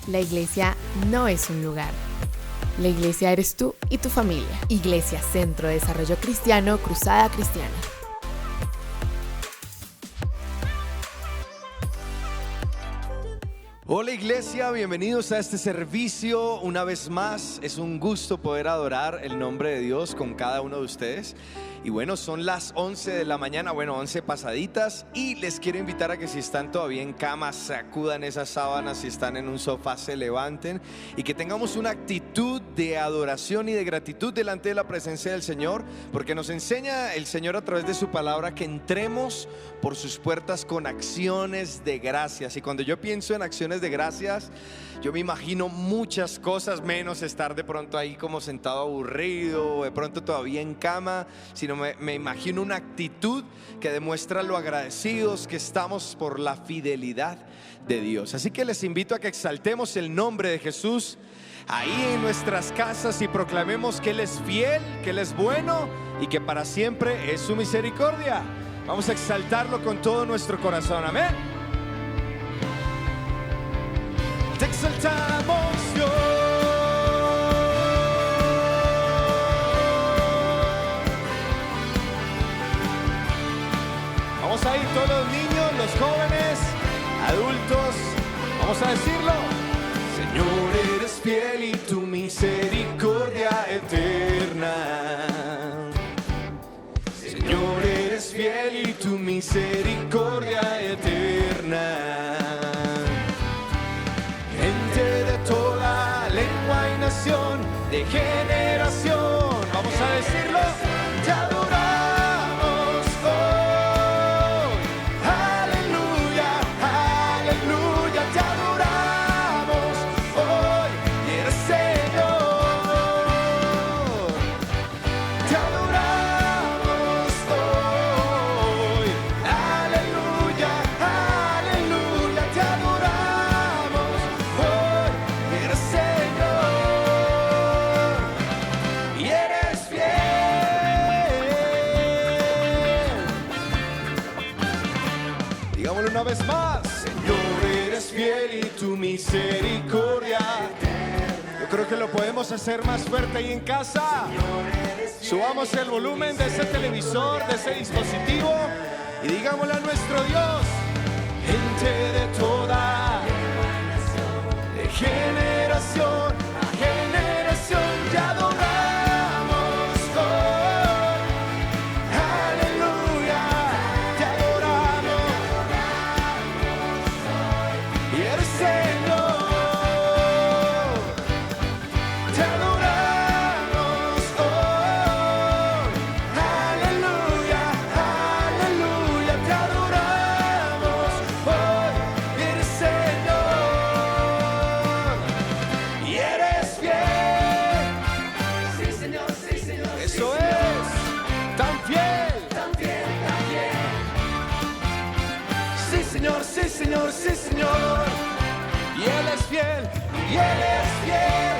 La iglesia no es un lugar. La iglesia eres tú y tu familia. Iglesia Centro de Desarrollo Cristiano, Cruzada Cristiana. Hola iglesia, bienvenidos a este servicio. Una vez más, es un gusto poder adorar el nombre de Dios con cada uno de ustedes. Y bueno, son las 11 de la mañana, 11 pasaditas. Y les quiero invitar a que si están todavía en cama, sacudan esas sábanas. Si están en un sofá, se levanten. Y que tengamos una actitud de adoración y de gratitud delante de la presencia del Señor. Porque nos enseña el Señor a través de su palabra que entremos por sus puertas con acciones de gracias. Y cuando yo pienso en acciones de gracias, yo me imagino muchas cosas, menos estar de pronto ahí como sentado aburrido o de pronto todavía en cama, sino me imagino una actitud que demuestra lo agradecidos que estamos por la fidelidad de Dios. Así que les invito a que exaltemos el nombre de Jesús ahí en nuestras casas y proclamemos que Él es fiel, que Él es bueno y que para siempre es su misericordia. Vamos a exaltarlo con todo nuestro corazón, amén. Te exaltamos, Dios. Vamos a ir todos los niños, los jóvenes, adultos. Vamos a decirlo. Señor, eres fiel y tu misericordia eterna. Señor, eres fiel y tu misericordia eterna. De toda lengua y nación, de generación, vamos a decirlo, te adoramos hoy, aleluya, aleluya, te adoramos hoy, eres Señor, te adoramos hoy, aleluya, aleluya, te adoramos. Una vez más, Señor, eres fiel y tu misericordia. Yo creo que lo podemos hacer más fuerte ahí en casa. Subamos el volumen de ese televisor, de ese dispositivo y digámosle a nuestro Dios: gente de toda de generación a generación te adoramos. Señor, sí, Señor, y Él es fiel, y Él es fiel,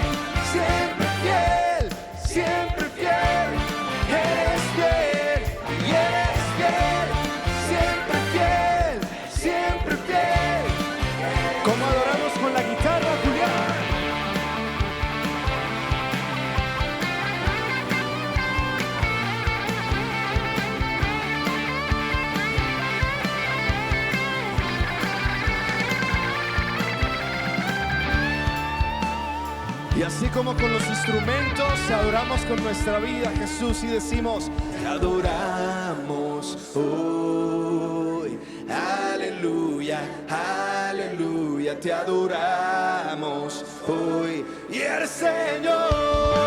siempre fiel, siempre fiel, Él es fiel, y Él es fiel, siempre fiel, siempre fiel. ¿Cómo adoramos con la guitarra, Julián? Y así como con los instrumentos adoramos con nuestra vida a Jesús y decimos: te adoramos hoy, aleluya, aleluya, te adoramos hoy y el Señor.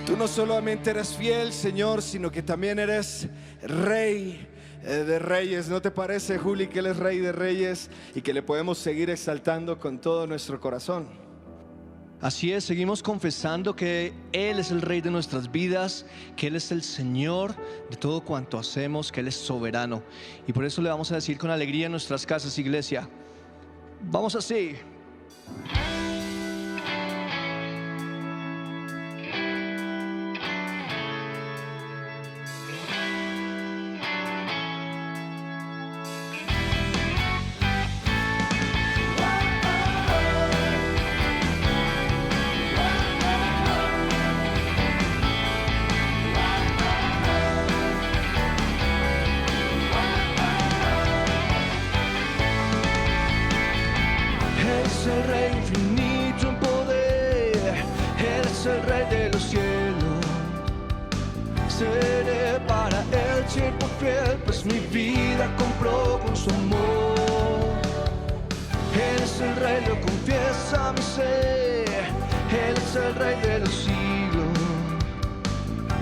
Tú no solamente eres fiel, Señor, sino que también eres Rey, de reyes. ¿No te parece, Juli, que Él es Rey de Reyes y que le podemos seguir exaltando con todo nuestro corazón? Así es, seguimos confesando que Él es el Rey de nuestras vidas, que Él es el Señor de todo cuanto hacemos, que Él es soberano. Y por eso le vamos a decir con alegría en nuestras casas, iglesia, vamos así. Es el Rey infinito en poder, Él es el Rey de los cielos. Seré para Él siervo fiel, pues mi vida compró con su amor. Él es el Rey, lo confiesa mi ser, Él es el Rey de los siglos.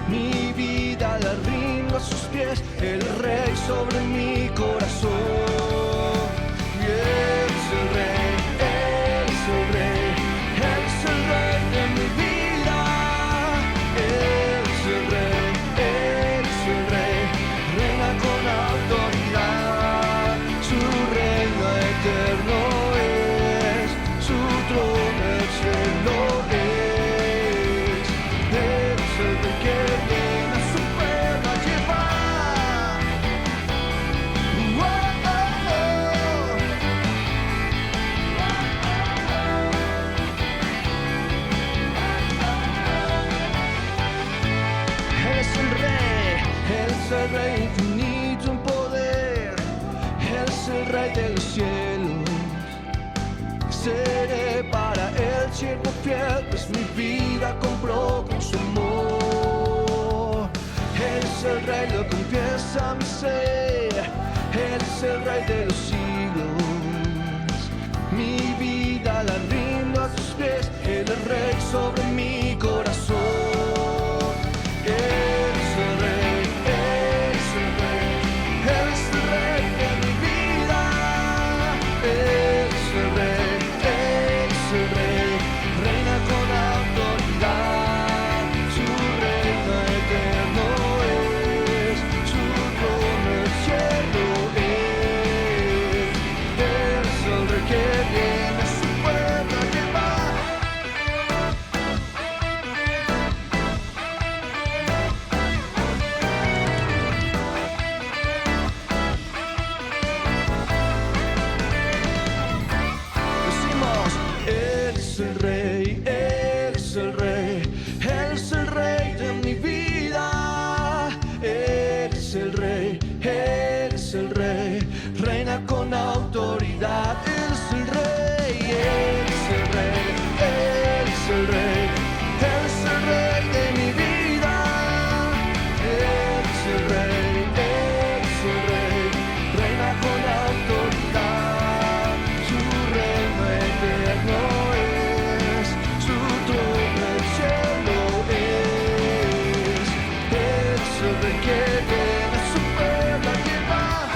Mi vida la rindo a sus pies, el Rey sobre mi corazón. Y Él es el Rey. El Rey infinito en poder, Él es el Rey de los cielos. Seré para Él siervo fiel, pues mi vida compró con su amor. Él es el Rey, lo confiesa mi ser, Él es el Rey de los siglos. Mi vida la rindo a sus pies, Él es Rey sobre mi corazón. Él es el Rey. Con autoridad, Él es el Rey, Él es el Rey, Él es el Rey, Él es el Rey de mi vida. Él es el Rey, Él es el Rey, reina con autoridad. Su reino eterno es, su trono el cielo es. Él es el Rey que viene a su pueblo a llevar.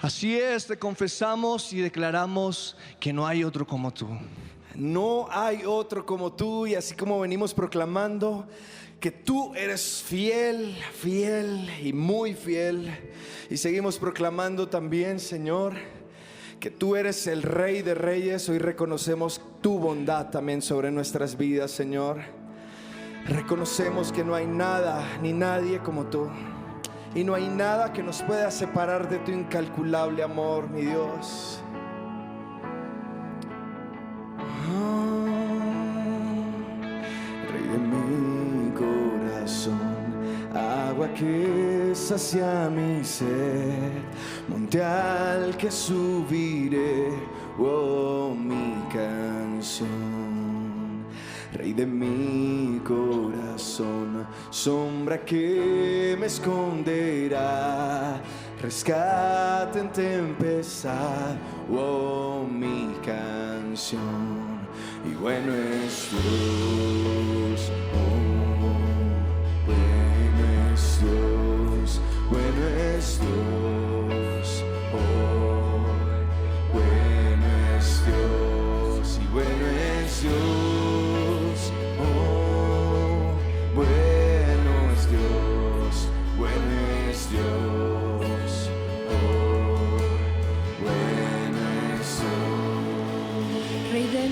Así es, te confesamos y declaramos que no hay otro como tú. No hay otro como tú, y así como venimos proclamando que tú eres fiel, fiel y muy fiel, y seguimos proclamando también, Señor, que tú eres el Rey de Reyes. Hoy reconocemos tu bondad también sobre nuestras vidas, Señor. Reconocemos que no hay nada ni nadie como tú, y no hay nada que nos pueda separar de tu incalculable amor, mi Dios. Rey de mi corazón, agua que sacia mi sed, monte al que subiré, oh, mi canción. Rey de mi corazón, sombra que me esconderá, rescate en tempestad, oh, mi canción. Y bueno es Dios, oh,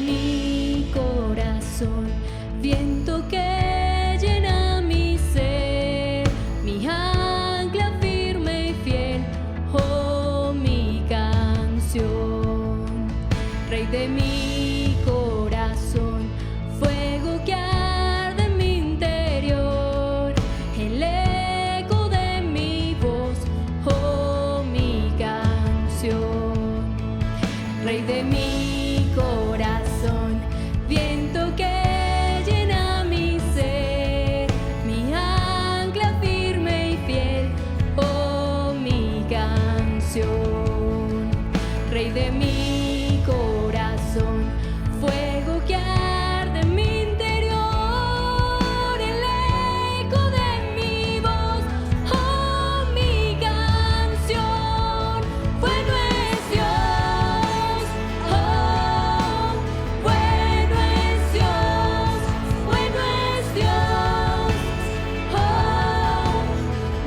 mi corazón, viento que llena mi ser, mi ancla firme y fiel, oh mi canción. Rey de mi corazón, fuego que arde en mi interior, el eco de mi voz, oh mi canción. Rey de mi corazón, viento que llena mi ser, mi ancla firme y fiel, oh mi canción. Rey de mi corazón, fuego que arde en mi interior, el eco de mi voz, oh mi canción. Bueno es Dios, oh, bueno es Dios, bueno es Dios, oh,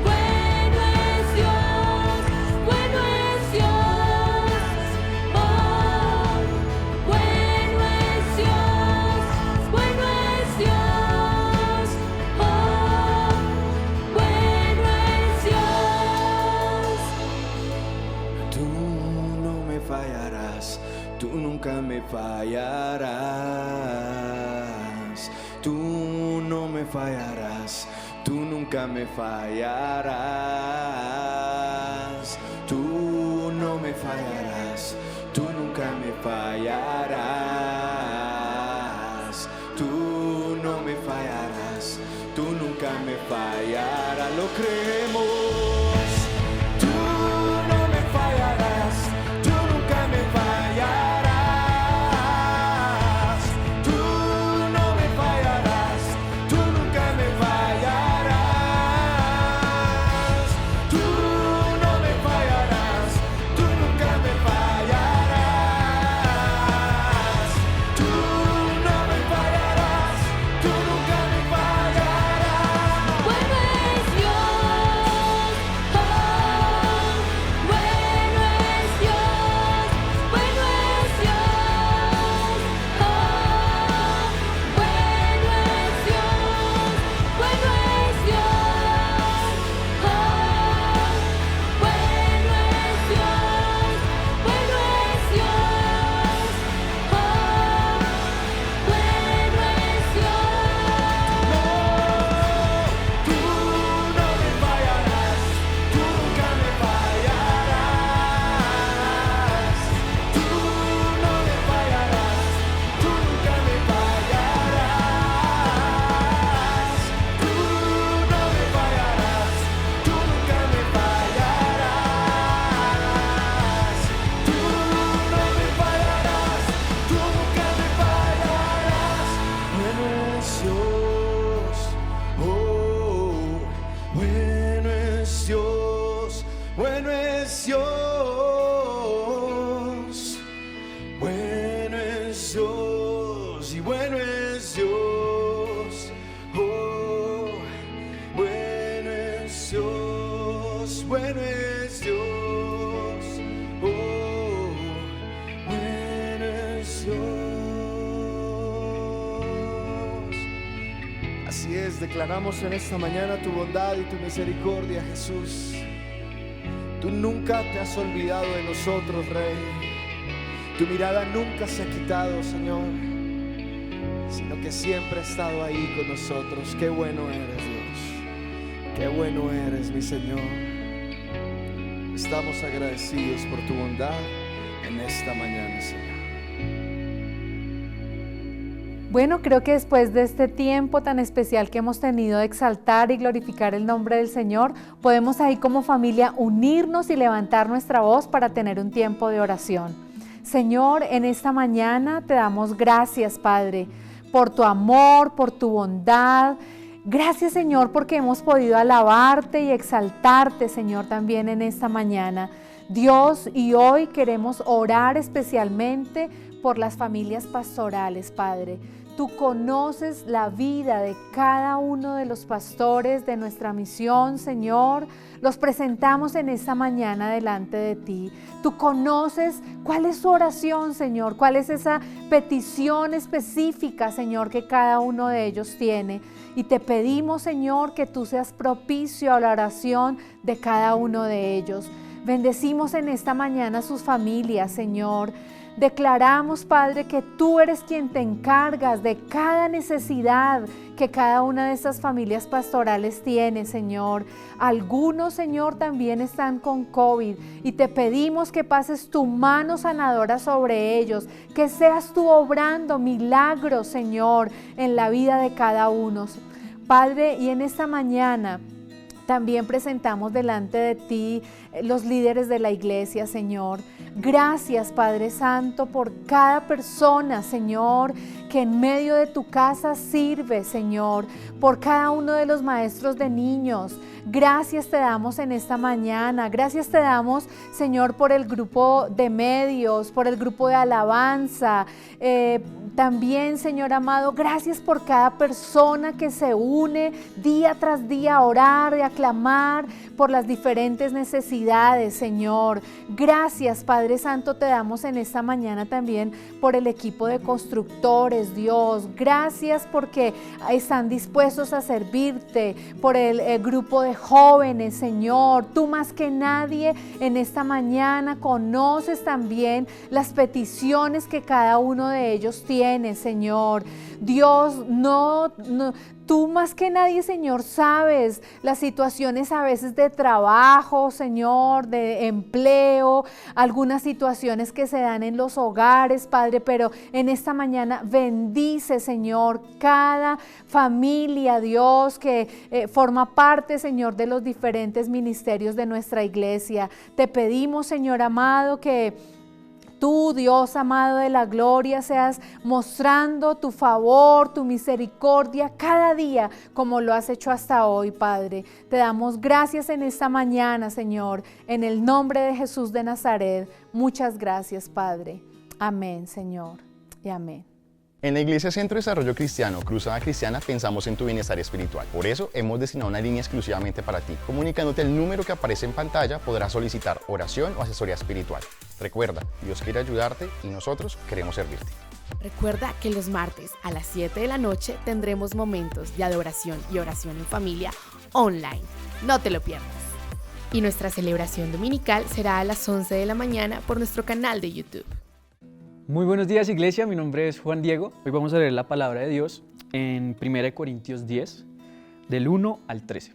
bueno es Dios, bueno es Dios, oh, bueno es Dios, bueno es Dios, oh, bueno es Dios. Tú no me fallarás, tú nunca me fallarás. Tú no me fallarás, tú nunca me fallarás. Tú no me fallarás, tú nunca me fallarás. Tú no me fallarás, tú nunca me fallarás. Lo creemos. Tú no me fallarás, tú nunca me fallarás. Tú no me fallarás, tú nunca me fallarás. Tú no me fallarás, tú nunca me fallarás. Tú no me fallarás, tú nunca me fallarás. Bueno es Dios, oh, bueno es Dios, bueno es Dios, oh, bueno es Dios, bueno es Dios, oh, bueno es Dios, bueno es Dios, oh, bueno es Dios. Tú no me fallarás, tú nunca me fallarás. Tú no me fallarás, tú nunca me fallarás. Tú no me fallarás, tú nunca me fallarás. Tú no me fallarás, tú nunca me fallarás. Bueno es Dios, oh, bueno es Dios, bueno es Dios, bueno es Dios y bueno es Dios, oh, bueno es Dios, bueno es Dios, oh, bueno es Dios. Así es, declaramos en esta mañana tu bondad y tu misericordia, Jesús. Tú nunca te has olvidado de nosotros, Rey. Tu mirada nunca se ha quitado, Señor, sino que siempre ha estado ahí con nosotros. Qué bueno eres, Dios. Qué bueno eres, mi Señor. Estamos agradecidos por tu bondad en esta mañana, Señor. Bueno, creo que después de este tiempo tan especial que hemos tenido de exaltar y glorificar el nombre del Señor, podemos ahí como familia unirnos y levantar nuestra voz para tener un tiempo de oración. Señor, en esta mañana te damos gracias, Padre, por tu amor, por tu bondad. Gracias, Señor, porque hemos podido alabarte y exaltarte, Señor, también en esta mañana. Dios, y hoy queremos orar especialmente por las familias pastorales, Padre. Tú conoces la vida de cada uno de los pastores de nuestra misión, Señor. Los presentamos en esta mañana delante de ti. Tú conoces cuál es su oración, Señor, cuál es esa petición específica, Señor, que cada uno de ellos tiene. Y te pedimos, Señor, que tú seas propicio a la oración de cada uno de ellos. Bendecimos en esta mañana sus familias, Señor. Declaramos, Padre, que tú eres quien te encargas de cada necesidad que cada una de estas familias pastorales tiene, Señor. Algunos, Señor, también están con COVID y te pedimos que pases tu mano sanadora sobre ellos, que seas tú obrando milagros, Señor, en la vida de cada uno. Padre, y en esta mañana también presentamos delante de ti los líderes de la iglesia, Señor. Gracias, Padre Santo, por cada persona, Señor, que en medio de tu casa sirve, Señor, por cada uno de los maestros de niños. Gracias te damos en esta mañana. Gracias te damos, Señor, por el grupo de medios, por el grupo de alabanza. También, Señor amado, gracias por cada persona que se une día tras día a orar y a clamar por las diferentes necesidades, Señor. Gracias, Padre Santo, te damos en esta mañana también por el equipo de constructores, Dios. Gracias porque están dispuestos a servirte, por el grupo de jóvenes, Señor. Tú más que nadie en esta mañana conoces también las peticiones que cada uno de ellos tiene, Señor. Dios, tú más que nadie, Señor, sabes las situaciones a veces de trabajo, Señor, de empleo, algunas situaciones que se dan en los hogares, Padre, pero en esta mañana bendice, Señor, cada familia, Dios, que forma parte, Señor, de los diferentes ministerios de nuestra iglesia. Te pedimos, Señor amado, que tú, Dios amado de la gloria, seas mostrando tu favor, tu misericordia cada día como lo has hecho hasta hoy, Padre. Te damos gracias en esta mañana, Señor, en el nombre de Jesús de Nazaret. Muchas gracias, Padre. Amén, Señor, y amén. En la Iglesia Centro de Desarrollo Cristiano, Cruzada Cristiana, pensamos en tu bienestar espiritual. Por eso hemos destinado una línea exclusivamente para ti. Comunicándote el número que aparece en pantalla, podrás solicitar oración o asesoría espiritual. Recuerda, Dios quiere ayudarte y nosotros queremos servirte. Recuerda que los martes a las 7 de la noche tendremos momentos de adoración y oración en familia online. No te lo pierdas. Y nuestra celebración dominical será a las 11 de la mañana por nuestro canal de YouTube. Muy buenos días, iglesia. Mi nombre es Juan Diego. Hoy vamos a leer la palabra de Dios en 1 Corintios 10, del 1 al 13.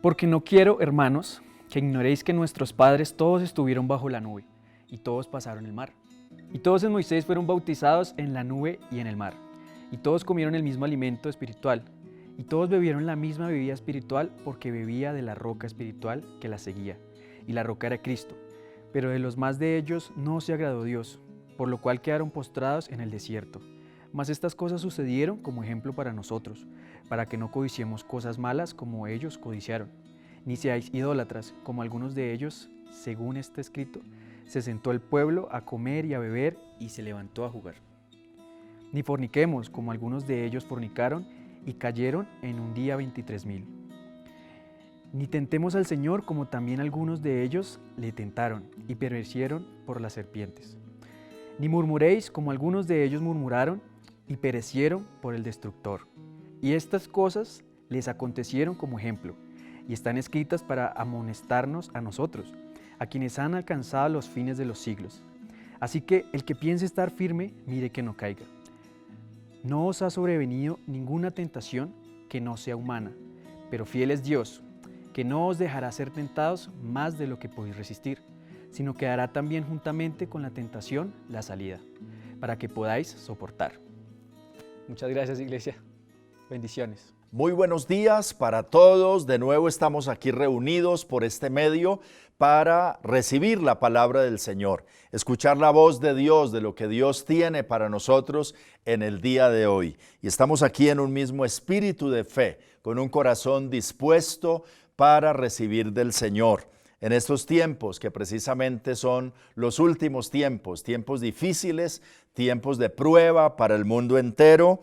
Porque no quiero, hermanos, que ignoréis que nuestros padres todos estuvieron bajo la nube, y todos pasaron el mar. Y todos en Moisés fueron bautizados en la nube y en el mar. Y todos comieron el mismo alimento espiritual. Y todos bebieron la misma bebida espiritual, porque bebía de la roca espiritual que la seguía. Y la roca era Cristo. Pero de los más de ellos no se agradó Dios, por lo cual quedaron postrados en el desierto. Mas estas cosas sucedieron como ejemplo para nosotros, para que no codiciemos cosas malas como ellos codiciaron, ni seáis idólatras como algunos de ellos, según está escrito, se sentó el pueblo a comer y a beber y se levantó a jugar. Ni forniquemos como algunos de ellos fornicaron y cayeron en un día 23,000. Ni tentemos al Señor como también algunos de ellos le tentaron y perecieron por las serpientes. Ni murmuréis como algunos de ellos murmuraron y perecieron por el destructor. Y estas cosas les acontecieron como ejemplo, y están escritas para amonestarnos a nosotros, a quienes han alcanzado los fines de los siglos. Así que el que piense estar firme, mire que no caiga. No os ha sobrevenido ninguna tentación que no sea humana, pero fiel es Dios, que no os dejará ser tentados más de lo que podéis resistir, sino que dará también juntamente con la tentación la salida, para que podáis soportar. Muchas gracias, iglesia. Bendiciones. Muy buenos días para todos. De nuevo estamos aquí reunidos por este medio para recibir la palabra del Señor, escuchar la voz de Dios, de lo que Dios tiene para nosotros en el día de hoy. Y estamos aquí en un mismo espíritu de fe, con un corazón dispuesto para recibir del Señor. en estos tiempos que precisamente son los últimos tiempos, tiempos difíciles, tiempos de prueba para el mundo entero,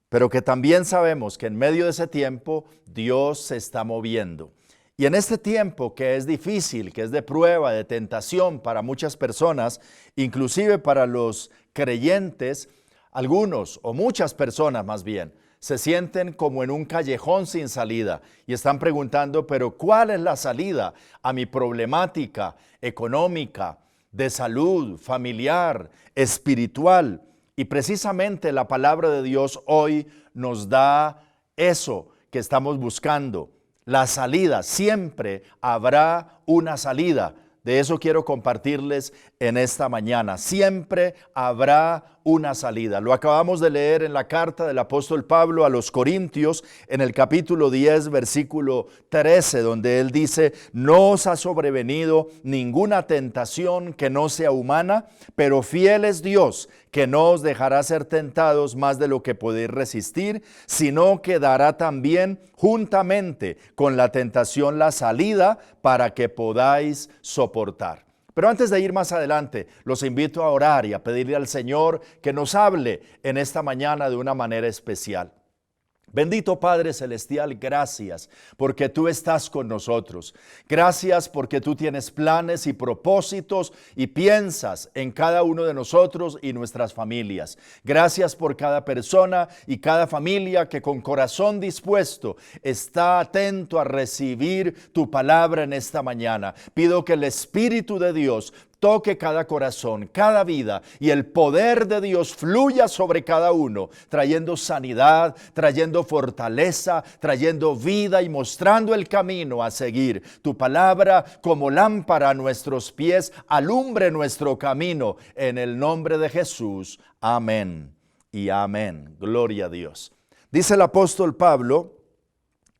pero que también sabemos que en medio de ese tiempo Dios se está moviendo. Y en este tiempo que es difícil, que es de prueba, de tentación para muchas personas, inclusive para los creyentes, algunos o muchas personas más bien, se sienten como en un callejón sin salida y están preguntando, pero ¿cuál es la salida a mi problemática económica, de salud, familiar, espiritual? Y precisamente la palabra de Dios hoy nos da eso que estamos buscando, la salida. Siempre habrá una salida. De eso quiero compartirles en esta mañana. Siempre habrá una salida. Lo acabamos de leer en la carta del apóstol Pablo a los Corintios, en el capítulo 10, versículo 13, donde él dice, no os ha sobrevenido ninguna tentación que no sea humana, pero fiel es Dios, que no os dejará ser tentados más de lo que podéis resistir, sino que dará también juntamente con la tentación la salida para que podáis soportar. Pero antes de ir más adelante, los invito a orar y a pedirle al Señor que nos hable en esta mañana de una manera especial. Bendito Padre Celestial, gracias porque tú estás con nosotros. Gracias porque tú tienes planes y propósitos y piensas en cada uno de nosotros y nuestras familias. Gracias por cada persona y cada familia que con corazón dispuesto está atento a recibir tu palabra en esta mañana. Pido que el Espíritu de Dios toque cada corazón, cada vida, y el poder de Dios fluya sobre cada uno, trayendo sanidad, trayendo fortaleza, trayendo vida y mostrando el camino a seguir. Tu palabra como lámpara a nuestros pies, alumbre nuestro camino. En el nombre de Jesús. Amén y amén. Gloria a Dios. Dice el apóstol Pablo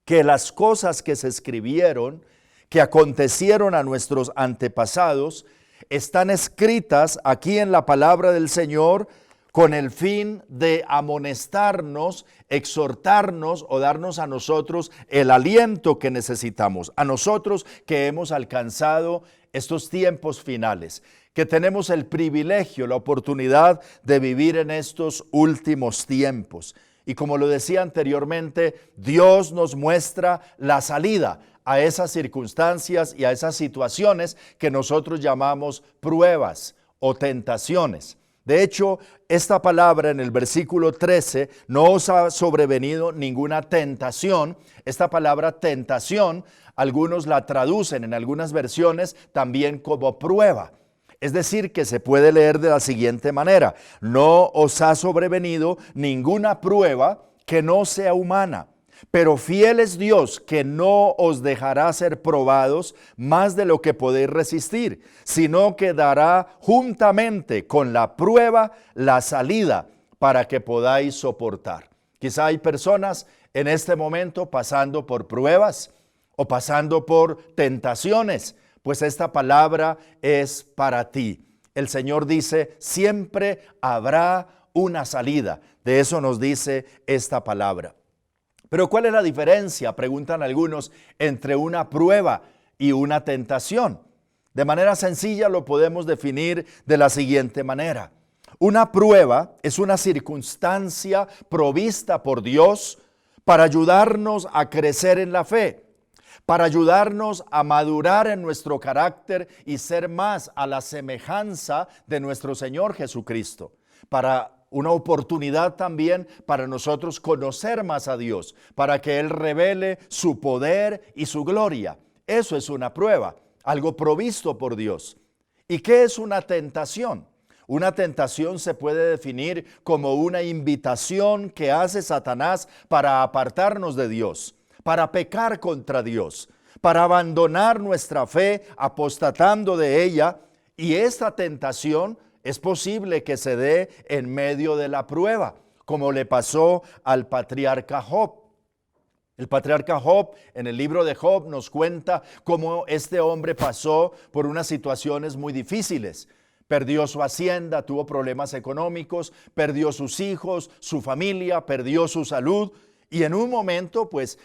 que las cosas que se escribieron, que acontecieron a nuestros antepasados, están escritas aquí en la palabra del Señor con el fin de amonestarnos, exhortarnos o darnos a nosotros el aliento que necesitamos, a nosotros que hemos alcanzado estos tiempos finales, que tenemos el privilegio, la oportunidad de vivir en estos últimos tiempos. Y como lo decía anteriormente, Dios nos muestra la salida a esas circunstancias y a esas situaciones que nosotros llamamos pruebas o tentaciones. De hecho, esta palabra en el versículo 13, no os ha sobrevenido ninguna tentación. Esta palabra tentación, algunos la traducen en algunas versiones también como prueba. Es decir, que se puede leer de la siguiente manera: no os ha sobrevenido ninguna prueba que no sea humana. Pero fiel es Dios, que no os dejará ser probados más de lo que podéis resistir, sino que dará juntamente con la prueba la salida para que podáis soportar. Quizá hay personas en este momento pasando por pruebas o pasando por tentaciones, pues esta palabra es para ti. El Señor dice, siempre habrá una salida. De eso nos dice esta palabra. Pero ¿cuál es la diferencia? Preguntan algunos, entre una prueba y una tentación. De manera sencilla lo podemos definir de la siguiente manera. Una prueba es una circunstancia provista por Dios para ayudarnos a crecer en la fe, para ayudarnos a madurar en nuestro carácter y ser más a la semejanza de nuestro Señor Jesucristo, para una oportunidad también para nosotros conocer más a Dios, para que Él revele su poder y su gloria. Eso es una prueba, algo provisto por Dios. ¿Y qué es una tentación? Una tentación se puede definir como una invitación que hace Satanás para apartarnos de Dios, para pecar contra Dios, para abandonar nuestra fe apostatando de ella. Y esta tentación es posible que se dé en medio de la prueba, como le pasó al patriarca Job. El patriarca Job, en el libro de Job, nos cuenta cómo este hombre pasó por unas situaciones muy difíciles. Perdió su hacienda, tuvo problemas económicos, perdió sus hijos, su familia, perdió su salud Y en un momento, pues,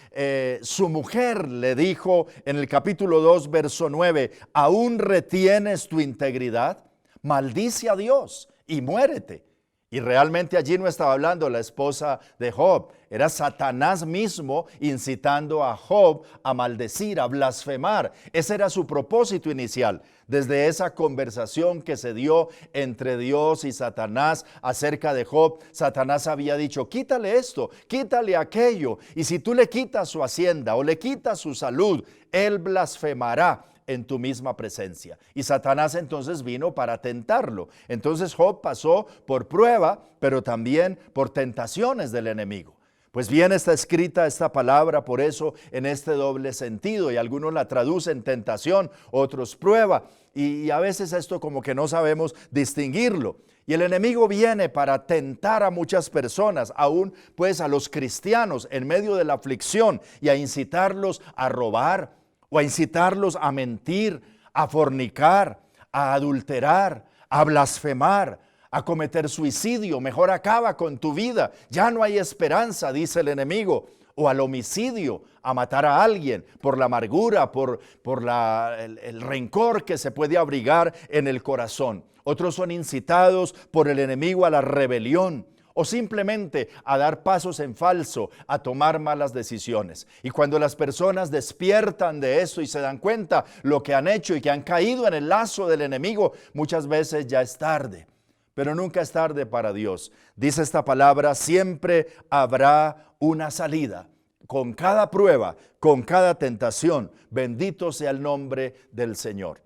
su mujer le dijo en el capítulo 2, verso 9, ¿aún retienes tu integridad? Maldice a Dios y muérete. Y realmente allí no estaba hablando la esposa de Job, era Satanás mismo incitando a Job a maldecir, a blasfemar. Ese era su propósito inicial. Desde esa conversación que se dio entre Dios y Satanás acerca de Job, Satanás había dicho, quítale esto, quítale aquello, y si tú le quitas su hacienda o le quitas su salud, él blasfemará en tu misma presencia. Y Satanás entonces vino para tentarlo. Entonces Job pasó por prueba, pero también por tentaciones del enemigo. Pues bien, está escrita esta palabra por eso en este doble sentido, y algunos la traducen tentación, otros prueba, y a veces esto como que no sabemos distinguirlo. Y el enemigo viene para tentar a muchas personas, aún pues a los cristianos en medio de la aflicción, y a incitarlos a robar, o a incitarlos a mentir, a fornicar, a adulterar, a blasfemar, a cometer suicidio. Mejor acaba con tu vida, ya no hay esperanza, dice el enemigo. O al homicidio, a matar a alguien por la amargura, por el rencor que se puede abrigar en el corazón. Otros son incitados por el enemigo a la rebelión, o simplemente a dar pasos en falso, a tomar malas decisiones. Y cuando las personas despiertan de eso y se dan cuenta lo que han hecho y que han caído en el lazo del enemigo, muchas veces ya es tarde. Pero nunca es tarde para Dios. Dice esta palabra, siempre habrá una salida. Con cada prueba, con cada tentación, bendito sea el nombre del Señor.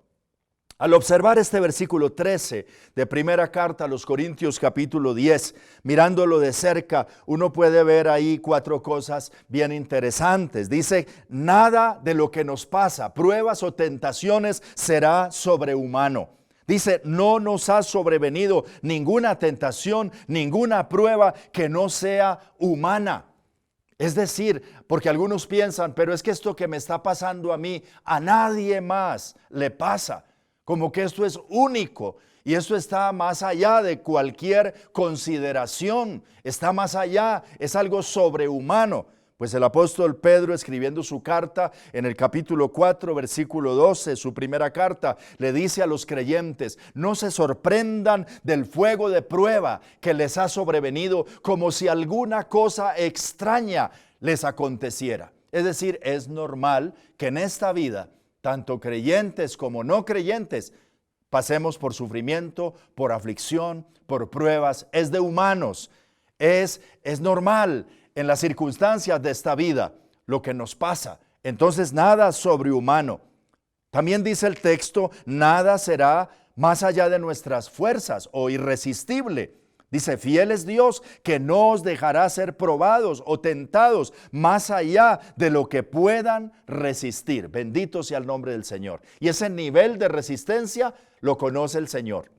Al observar este versículo 13 de primera carta a los Corintios capítulo 10, mirándolo de cerca, uno puede ver ahí 4 cosas bien interesantes. Dice, nada de lo que nos pasa, pruebas o tentaciones, será sobrehumano. Dice, no nos ha sobrevenido ninguna tentación, ninguna prueba que no sea humana. Es decir, porque algunos piensan, pero es que esto que me está pasando a mí, a nadie más le pasa. Como que esto es único y esto está más allá de cualquier consideración, está más allá, es algo sobrehumano. Pues el apóstol Pedro, escribiendo su carta en el capítulo 4, versículo 12, su primera carta, le dice a los creyentes, no se sorprendan del fuego de prueba que les ha sobrevenido como si alguna cosa extraña les aconteciera. Es decir, es normal que en esta vida, tanto creyentes como no creyentes, pasemos por sufrimiento, por aflicción, por pruebas. Es de humanos, es normal en las circunstancias de esta vida lo que nos pasa. Entonces nada sobrehumano. También dice el texto, nada será más allá de nuestras fuerzas o irresistible. Dice, fiel es Dios que no os dejará ser probados o tentados más allá de lo que puedan resistir. Bendito sea el nombre del Señor. Y ese nivel de resistencia lo conoce el Señor.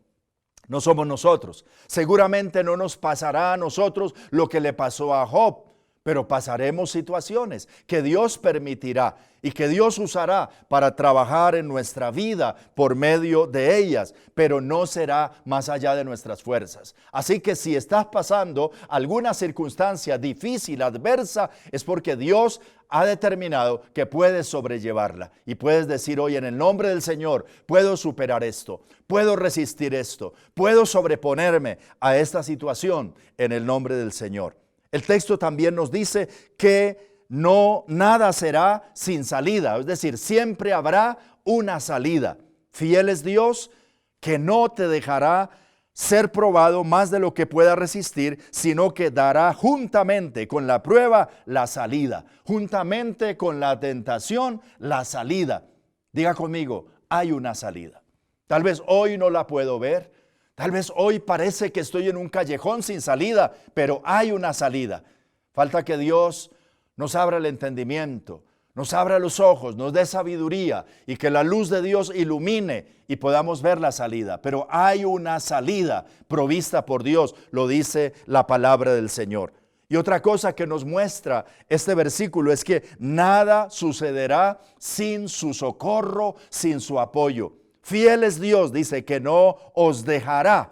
No somos nosotros. Seguramente no nos pasará a nosotros lo que le pasó a Job, pero pasaremos situaciones que Dios permitirá y que Dios usará para trabajar en nuestra vida por medio de ellas, pero no será más allá de nuestras fuerzas. Así que si estás pasando alguna circunstancia difícil, adversa, es porque Dios ha determinado que puedes sobrellevarla y puedes decir hoy en el nombre del Señor, puedo superar esto, puedo resistir esto, puedo sobreponerme a esta situación en el nombre del Señor. El texto también nos dice que nada será sin salida, es decir, siempre habrá una salida. Fiel es Dios que no te dejará ser probado más de lo que pueda resistir, sino que dará juntamente con la prueba la salida, juntamente con la tentación la salida. Diga conmigo, hay una salida. Tal vez hoy no la puedo ver. Tal vez hoy parece que estoy en un callejón sin salida, pero hay una salida. Falta que Dios nos abra el entendimiento, nos abra los ojos, nos dé sabiduría y que la luz de Dios ilumine y podamos ver la salida. Pero hay una salida provista por Dios, lo dice la palabra del Señor. Y otra cosa que nos muestra este versículo es que nada sucederá sin su socorro, sin su apoyo. Fiel es Dios, dice que no os dejará.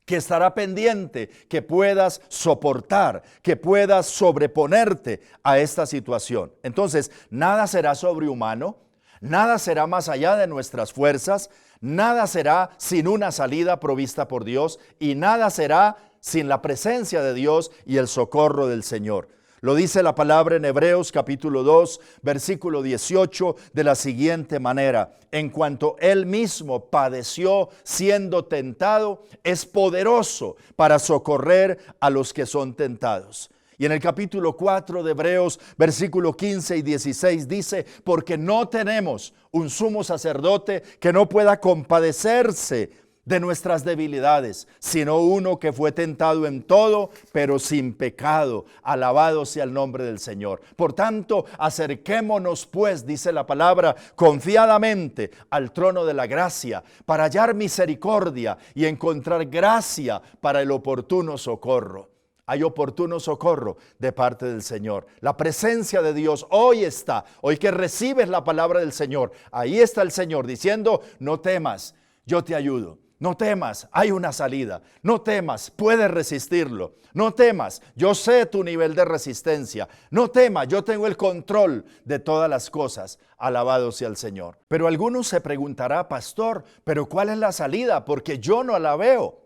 que estará pendiente, que puedas soportar, que puedas sobreponerte a esta situación. Entonces, nada será sobrehumano, nada será más allá de nuestras fuerzas, nada será sin una salida provista por Dios y nada será sin la presencia de Dios y el socorro del Señor. Lo dice la palabra en Hebreos capítulo 2, versículo 18 de la siguiente manera: en cuanto Él mismo padeció siendo tentado, es poderoso para socorrer a los que son tentados. Y en el capítulo 4 de Hebreos, versículo 15 y 16 dice: porque no tenemos un sumo sacerdote que no pueda compadecerse de nuestras debilidades, sino uno que fue tentado en todo, pero sin pecado. Alabado sea el nombre del Señor. Por tanto, acerquémonos pues, dice la palabra, confiadamente al trono de la gracia, para hallar misericordia y encontrar gracia para el oportuno socorro. Hay oportuno socorro de parte del Señor. La presencia de Dios hoy está. Hoy que recibes la palabra del Señor, ahí está el Señor diciendo: no temas, yo te ayudo. No temas, hay una salida. No temas, puedes resistirlo. No temas, yo sé tu nivel de resistencia. No temas, yo tengo el control de todas las cosas. Alabado sea el Señor. Pero algunos se preguntará: pastor, ¿pero cuál es la salida? Porque yo no la veo.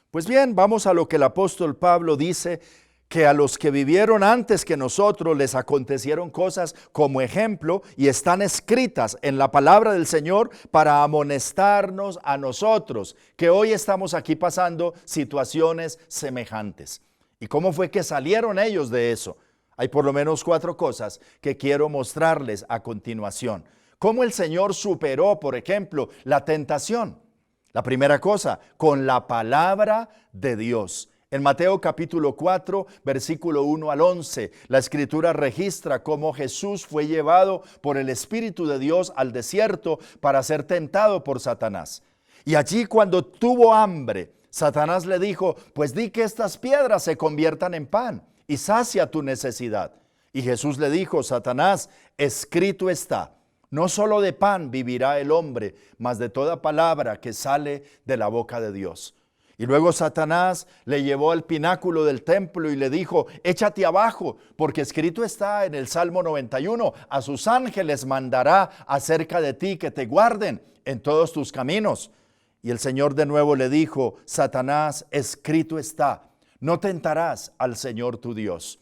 Pues bien, vamos a lo que el apóstol Pablo dice, que a los que vivieron antes que nosotros les acontecieron cosas como ejemplo y están escritas en la palabra del Señor para amonestarnos a nosotros, que hoy estamos aquí pasando situaciones semejantes. ¿Y cómo fue que salieron ellos de eso? Hay por lo menos 4 cosas que quiero mostrarles a continuación. ¿Cómo el Señor superó, por ejemplo, la tentación? La primera cosa, con la palabra de Dios. En Mateo capítulo 4, versículo 1 al 11, la Escritura registra cómo Jesús fue llevado por el Espíritu de Dios al desierto para ser tentado por Satanás. Y allí, cuando tuvo hambre, Satanás le dijo: pues di que estas piedras se conviertan en pan y sacia tu necesidad. Y Jesús le dijo: Satanás, escrito está, no solo de pan vivirá el hombre, mas de toda palabra que sale de la boca de Dios. Y luego Satanás le llevó al pináculo del templo y le dijo: échate abajo, porque escrito está en el Salmo 91, a sus ángeles mandará acerca de ti que te guarden en todos tus caminos. Y el Señor de nuevo le dijo: Satanás, escrito está, no tentarás al Señor tu Dios.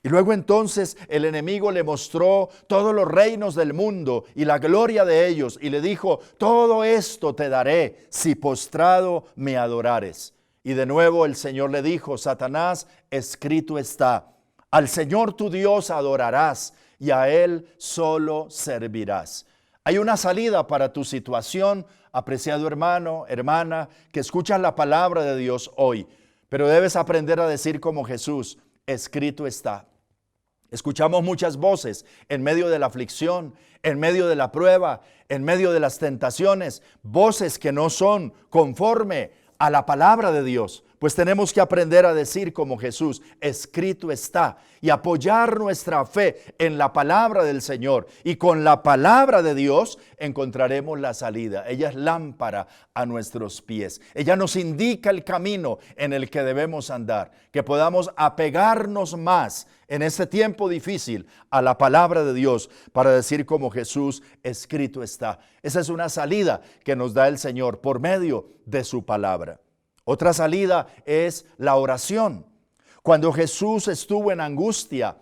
Y luego entonces el enemigo le mostró todos los reinos del mundo y la gloria de ellos, y le dijo: todo esto te daré si postrado me adorares. Y de nuevo el Señor le dijo: Satanás, escrito está, al Señor tu Dios adorarás y a Él solo servirás. Hay una salida para tu situación, apreciado hermano, hermana, que escuchas la palabra de Dios hoy, pero debes aprender a decir como Jesús: escrito está. Escuchamos muchas voces en medio de la aflicción, en medio de la prueba, en medio de las tentaciones, voces que no son conforme a la palabra de Dios. Pues tenemos que aprender a decir como Jesús: escrito está, y apoyar nuestra fe en la palabra del Señor. Y con la palabra de Dios encontraremos la salida. Ella es lámpara a nuestros pies. Ella nos indica el camino en el que debemos andar. Que podamos apegarnos más en este tiempo difícil a la palabra de Dios para decir como Jesús: escrito está. Esa es una salida que nos da el Señor por medio de su palabra. Otra salida es la oración. Cuando Jesús estuvo en angustia,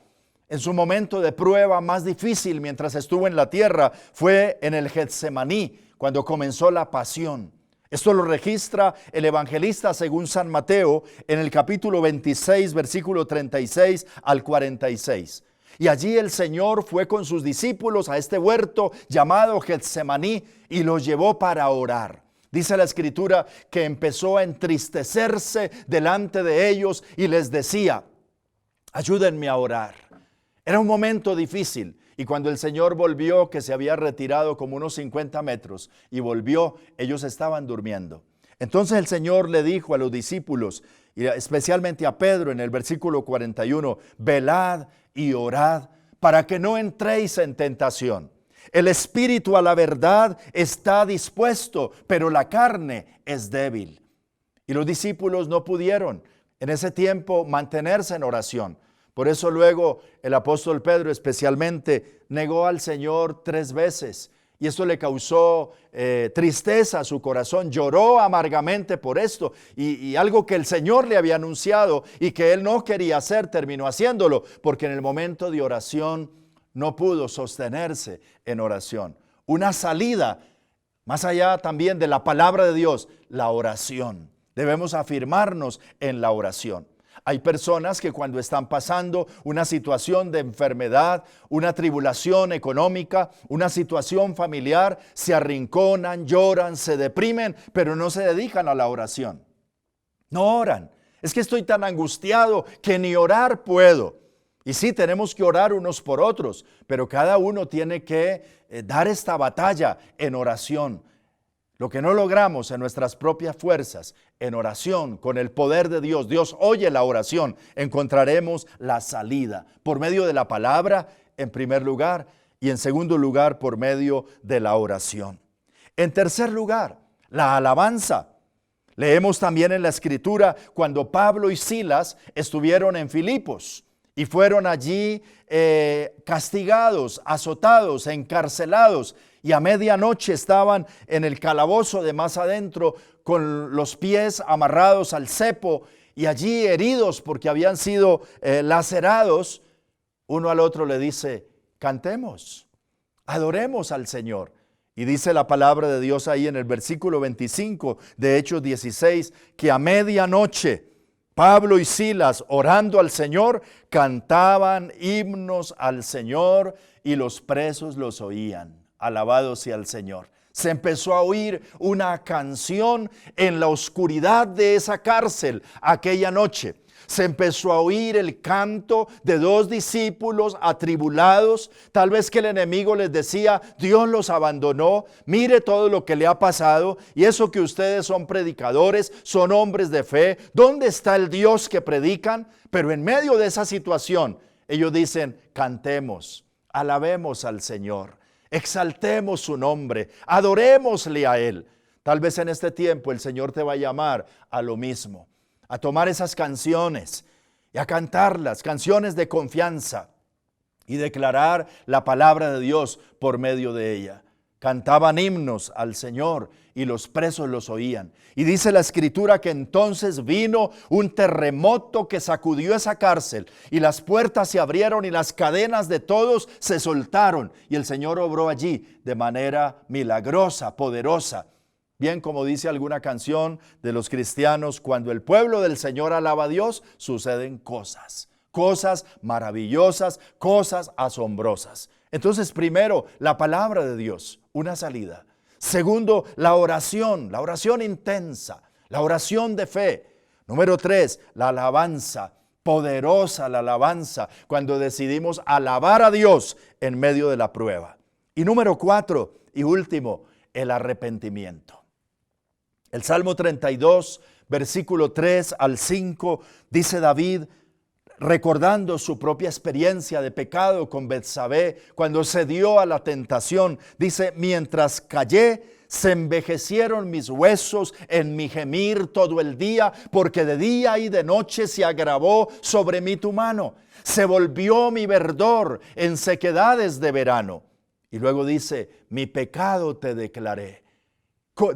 en su momento de prueba más difícil mientras estuvo en la tierra, fue en el Getsemaní, cuando comenzó la pasión. Esto lo registra el evangelista según San Mateo en el capítulo 26, versículo 36 al 46. Y allí el Señor fue con sus discípulos a este huerto llamado Getsemaní y los llevó para orar. Dice la Escritura que empezó a entristecerse delante de ellos y les decía: ayúdenme a orar. Era un momento difícil, y cuando el Señor volvió, que se había retirado como unos 50 metros, y volvió, ellos estaban durmiendo. Entonces el Señor le dijo a los discípulos, y especialmente a Pedro en el versículo 41, velad y orad para que no entréis en tentación. El espíritu a la verdad está dispuesto, pero la carne es débil. Y los discípulos no pudieron en ese tiempo mantenerse en oración. Por eso luego el apóstol Pedro especialmente negó al Señor 3 veces. Y esto le causó tristeza a su corazón, lloró amargamente por esto. Y algo que el Señor le había anunciado y que él no quería hacer, terminó haciéndolo, porque en el momento de oración no pudo sostenerse en oración. Una salida, más allá también de la palabra de Dios, la oración. Debemos afirmarnos en la oración. Hay personas que cuando están pasando una situación de enfermedad, una tribulación económica, una situación familiar, se arrinconan, lloran, se deprimen, pero no se dedican a la oración. No oran. Es que estoy tan angustiado que ni orar puedo. Y sí, tenemos que orar unos por otros, pero cada uno tiene que dar esta batalla en oración. Lo que no logramos en nuestras propias fuerzas, en oración, con el poder de Dios, Dios oye la oración, encontraremos la salida por medio de la palabra, en primer lugar, y en segundo lugar, por medio de la oración. En tercer lugar, la alabanza. Leemos también en la Escritura cuando Pablo y Silas estuvieron en Filipos y fueron allí castigados, azotados, encarcelados, y a medianoche estaban en el calabozo de más adentro con los pies amarrados al cepo y allí heridos porque habían sido lacerados. Uno al otro le dice: cantemos, adoremos al Señor. Y dice la palabra de Dios ahí en el versículo 25 de Hechos 16, que a medianoche Pablo y Silas, orando al Señor, cantaban himnos al Señor y los presos los oían. Alabado sea el Señor. Se empezó a oír una canción en la oscuridad de esa cárcel aquella noche. Se empezó a oír el canto de 2 discípulos atribulados. Tal vez que el enemigo les decía: Dios los abandonó, mire todo lo que le ha pasado, y eso que ustedes son predicadores, son hombres de fe, ¿dónde está el Dios que predican? Pero en medio de esa situación, ellos dicen: cantemos, alabemos al Señor, exaltemos su nombre, adorémosle a Él. Tal vez en este tiempo el Señor te va a llamar a lo mismo, a tomar esas canciones y a cantarlas, canciones de confianza, y declarar la palabra de Dios por medio de ella. Cantaban himnos al Señor y los presos los oían. Y dice la Escritura que entonces vino un terremoto que sacudió esa cárcel y las puertas se abrieron y las cadenas de todos se soltaron. Y el Señor obró allí de manera milagrosa, poderosa. Bien, como dice alguna canción de los cristianos, cuando el pueblo del Señor alaba a Dios, suceden cosas maravillosas, cosas asombrosas. Entonces, primero, la palabra de Dios, una salida. Segundo, la oración intensa, la oración de fe. Número 3, la alabanza, poderosa la alabanza, cuando decidimos alabar a Dios en medio de la prueba. Y número 4 y último, el arrepentimiento. El Salmo 32, versículo 3 al 5, dice David, recordando su propia experiencia de pecado con Betsabé, cuando se dio a la tentación, dice: mientras callé, se envejecieron mis huesos en mi gemir todo el día, porque de día y de noche se agravó sobre mí tu mano. Se volvió mi verdor en sequedades de verano. Y luego dice: mi pecado te declaré.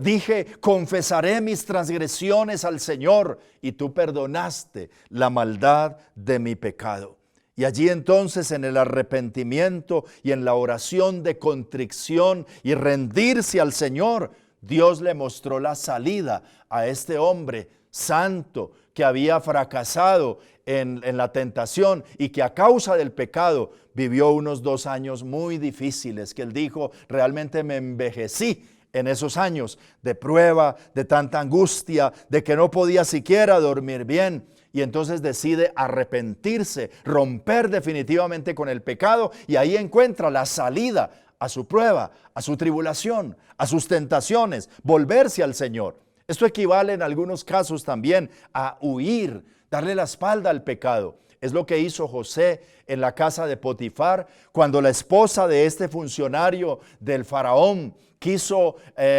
Dije: confesaré mis transgresiones al Señor, y tú perdonaste la maldad de mi pecado. Y allí entonces, en el arrepentimiento y en la oración de contrición y rendirse al Señor, Dios le mostró la salida a este hombre santo que había fracasado en la tentación y que a causa del pecado vivió unos 2 años muy difíciles, que él dijo: realmente me envejecí en esos años de prueba, de tanta angustia, de que no podía siquiera dormir bien. Y entonces decide arrepentirse, romper definitivamente con el pecado, y ahí encuentra la salida a su prueba, a su tribulación, a sus tentaciones, volverse al Señor. Esto equivale en algunos casos también a huir, darle la espalda al pecado. Es lo que hizo José en la casa de Potifar, cuando la esposa de este funcionario del faraón quiso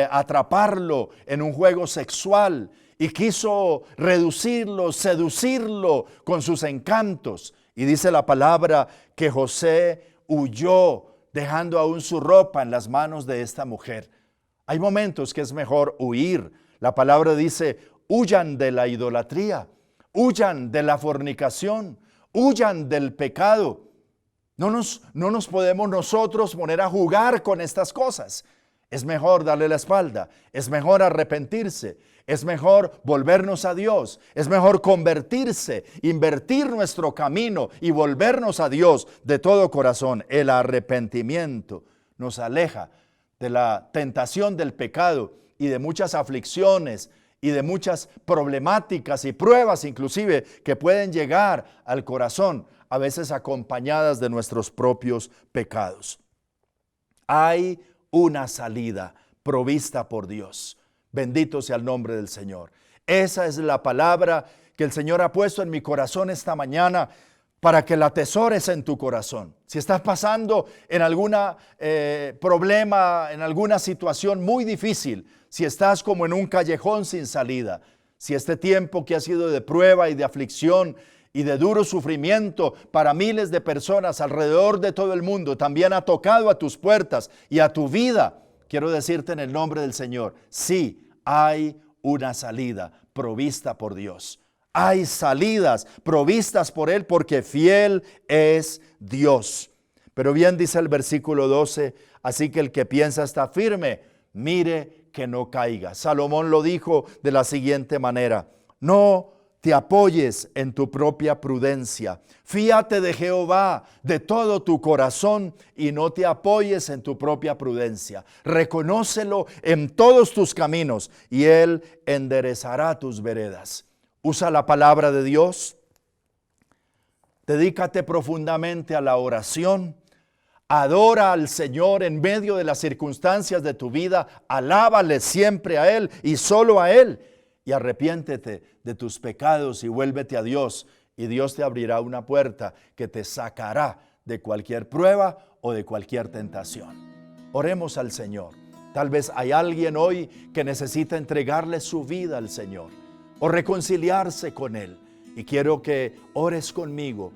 atraparlo en un juego sexual, y quiso reducirlo, seducirlo con sus encantos. Y dice la palabra que José huyó, dejando aún su ropa en las manos de esta mujer. Hay momentos que es mejor huir. La palabra dice, huyan de la idolatría, huyan de la fornicación, huyan del pecado. No nos podemos nosotros poner a jugar con estas cosas. Es mejor darle la espalda, es mejor arrepentirse, es mejor volvernos a Dios, es mejor convertirse, invertir nuestro camino y volvernos a Dios de todo corazón. El arrepentimiento nos aleja de la tentación del pecado y de muchas aflicciones y de muchas problemáticas y pruebas inclusive que pueden llegar al corazón, a veces acompañadas de nuestros propios pecados. Hay una salida provista por Dios. Bendito sea el nombre del Señor. Esa es la palabra que el Señor ha puesto en mi corazón esta mañana para que la atesores en tu corazón. Si estás pasando en algún problema, en alguna situación muy difícil, si estás como en un callejón sin salida, si este tiempo que ha sido de prueba y de aflicción y de duro sufrimiento para miles de personas alrededor de todo el mundo también ha tocado a tus puertas y a tu vida, quiero decirte en el nombre del Señor, sí, hay una salida provista por Dios. Hay salidas provistas por Él porque fiel es Dios. Pero bien dice el versículo 12, así que el que piensa está firme, mire que no caiga. Salomón lo dijo de la siguiente manera, no te apoyes en tu propia prudencia. Fíate de Jehová de todo tu corazón y no te apoyes en tu propia prudencia. Reconócelo en todos tus caminos y Él enderezará tus veredas. Usa la palabra de Dios. Dedícate profundamente a la oración. Adora al Señor en medio de las circunstancias de tu vida. Alábale siempre a Él y solo a Él. Y arrepiéntete de tus pecados y vuélvete a Dios. Y Dios te abrirá una puerta que te sacará de cualquier prueba o de cualquier tentación. Oremos al Señor. Tal vez hay alguien hoy que necesita entregarle su vida al Señor o reconciliarse con Él. Y quiero que ores conmigo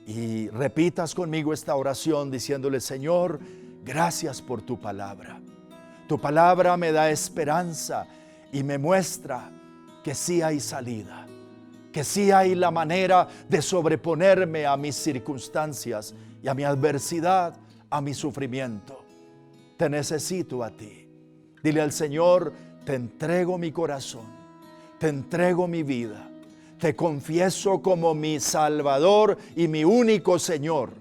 y repitas conmigo esta oración diciéndole, Señor, gracias por tu palabra. Tu palabra me da esperanza y me muestra que sí hay salida, que sí hay la manera de sobreponerme a mis circunstancias y a mi adversidad, a mi sufrimiento. Te necesito a ti. Dile al Señor, te entrego mi corazón, te entrego mi vida, te confieso como mi Salvador y mi único Señor.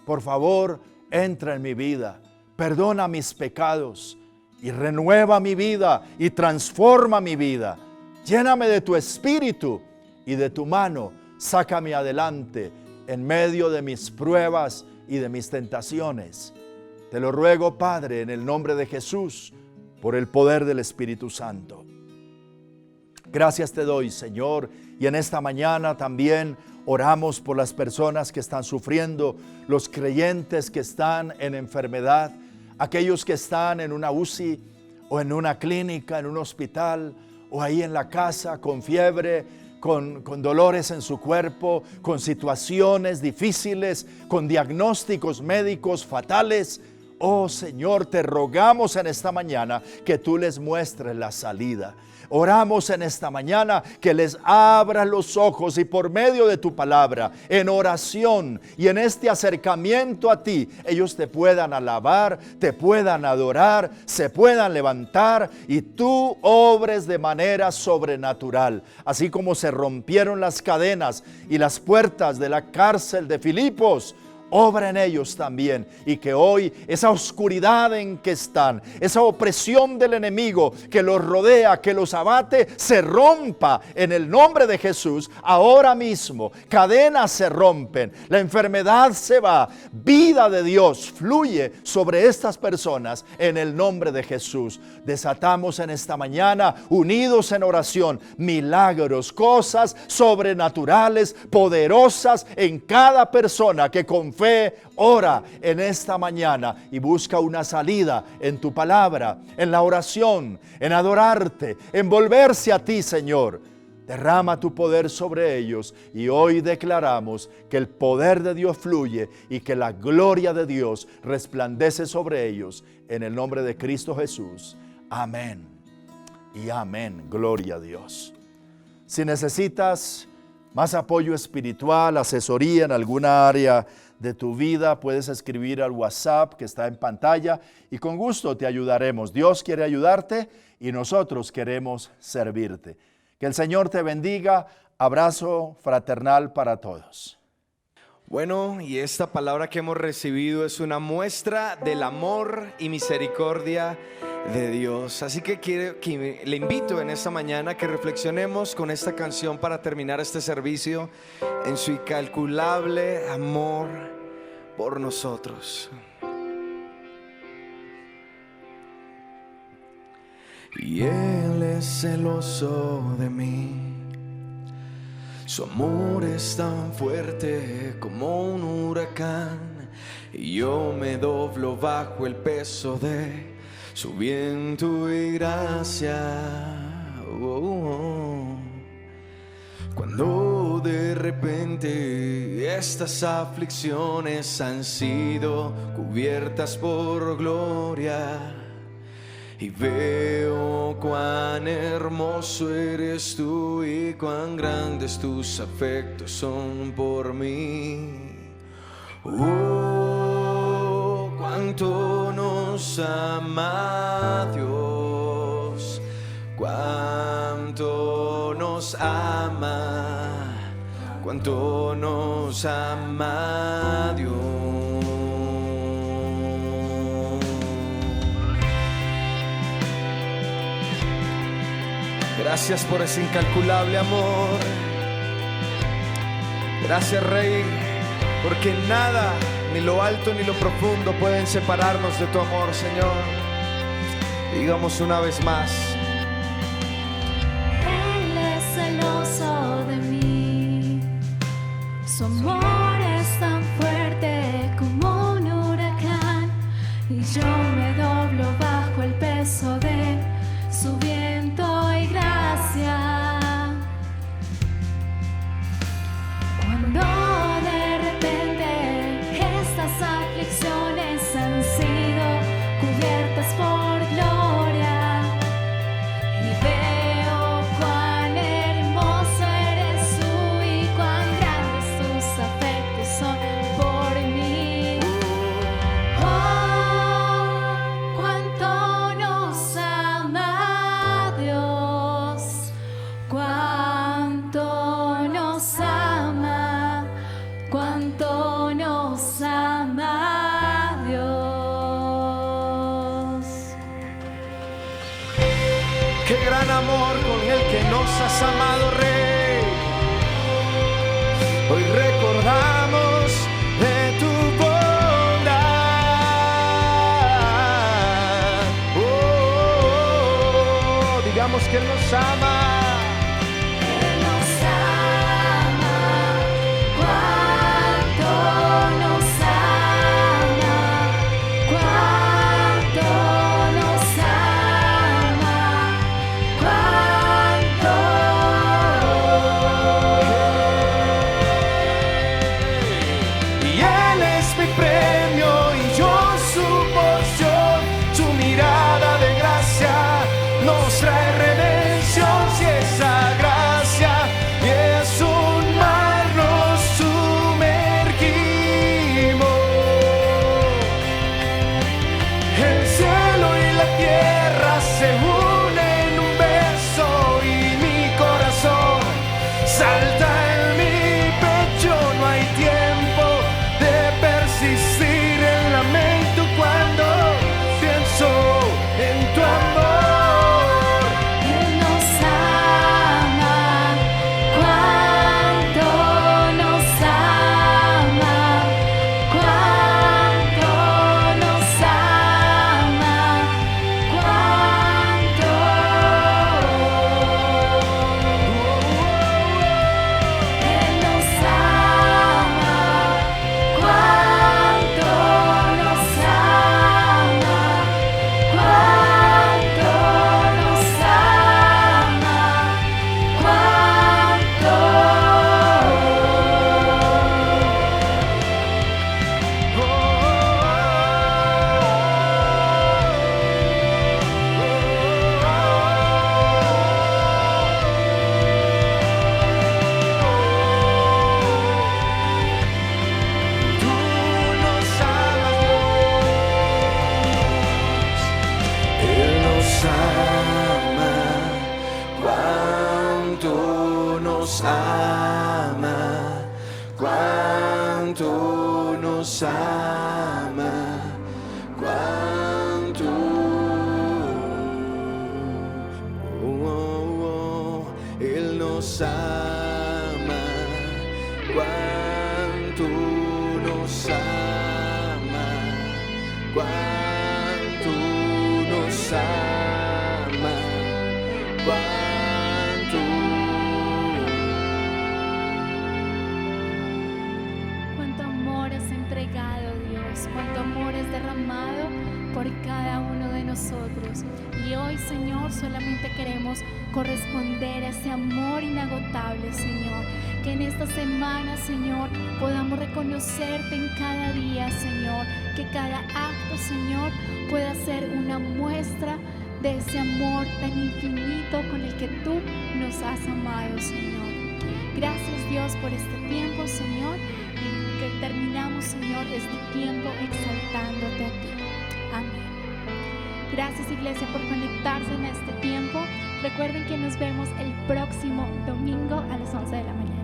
Por favor, entra en mi vida, perdona mis pecados y renueva mi vida y transforma mi vida. Lléname de tu espíritu y de tu mano, sácame adelante en medio de mis pruebas y de mis tentaciones. Te lo ruego, Padre, en el nombre de Jesús, por el poder del Espíritu Santo. Gracias te doy, Señor, y en esta mañana también oramos por las personas que están sufriendo, los creyentes que están en enfermedad, aquellos que están en una UCI o en una clínica, en un hospital, o ahí en la casa con fiebre, con dolores en su cuerpo, con situaciones difíciles, con diagnósticos médicos fatales. Oh Señor, te rogamos en esta mañana que tú les muestres la salida. Oramos en esta mañana que les abras los ojos y por medio de tu palabra, en oración y en este acercamiento a ti, ellos te puedan alabar, te puedan adorar, se puedan levantar y tú obres de manera sobrenatural. Así como se rompieron las cadenas y las puertas de la cárcel de Filipos, obra en ellos también y que hoy esa oscuridad en que están, esa opresión del enemigo que los rodea, que los abate, se rompa en el nombre de Jesús ahora mismo. Cadenas se rompen, la enfermedad se va, vida de Dios fluye sobre estas personas en el nombre de Jesús. Desatamos en esta mañana, unidos en oración, milagros, cosas sobrenaturales, poderosas en cada persona que confía fe, ora en esta mañana y busca una salida en tu palabra, en la oración, en adorarte, en volverse a ti, Señor. Derrama tu poder sobre ellos y hoy declaramos que el poder de Dios fluye y que la gloria de Dios resplandece sobre ellos en el nombre de Cristo Jesús. Amén y amén. Gloria a Dios. Si necesitas más apoyo espiritual, asesoría en alguna área de tu vida, puedes escribir al WhatsApp que está en pantalla y con gusto te ayudaremos. Dios quiere ayudarte y nosotros queremos servirte. Que el Señor te bendiga. Abrazo fraternal para todos. Bueno, y esta palabra que hemos recibido es una muestra del amor y misericordia de Dios. Así que le invito en esta mañana que reflexionemos con esta canción para terminar este servicio en su incalculable amor por nosotros. Y Él es celoso de mí. Su amor es tan fuerte como un huracán, y yo me doblo bajo el peso de su viento y gracia. Cuando de repente estas aflicciones han sido cubiertas por gloria, y veo cuán hermoso eres tú y cuán grandes tus afectos son por mí. Oh, cuánto nos ama Dios, cuánto nos ama, cuánto nos ama Dios. Gracias por ese incalculable amor. Gracias, Rey, porque nada, ni lo alto ni lo profundo pueden separarnos de tu amor, Señor. Digamos una vez más. Él es celoso de mí. Su amor es tan fuerte como un huracán, y yo me doblo bajo el peso de su viento y gracia. Cuando de repente estas aflicciones han sido cubiertas por gloria, y veo cuán hermoso eres tú y cuán grandes tus afectos son por mí. Oh, cuánto nos ama Dios, cuánto nos ama, cuánto nos ama Dios. Qué gran amor con el que nos has amado, Rey. Hoy recordamos de tu bondad. Oh, digamos que Él nos ama. Él nos ama, cuánto nos ama, cuánto nos ama, cuánto. Y Él es mi premio y yo su porción. Su mirada de gracia nos trae redención. nos ama, cuánto nos ama, cuánto. Él nos ama, cuánto nos ama, cuánto nos ama, cuánto. Cuánto amor has entregado, Dios, cuánto amor has derramado por cada uno de nosotros. Y hoy, Señor, solamente queremos corresponder a ese amor inagotable, Señor. Que en esta semana, Señor, podamos reconocerte en cada día, Señor. Que cada acto, Señor, pueda ser una muestra de ese amor tan infinito con el que tú nos has amado, Señor. Gracias, Dios, por este tiempo, Señor, y que terminamos, Señor, este tiempo exaltándote a ti. Amén. Gracias, iglesia, por conectarse en este tiempo. Recuerden que nos vemos el próximo domingo a las 11 de la mañana.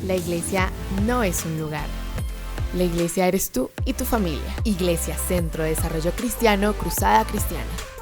La iglesia no es un lugar. La iglesia eres tú y tu familia. Iglesia Centro de Desarrollo Cristiano, Cruzada Cristiana.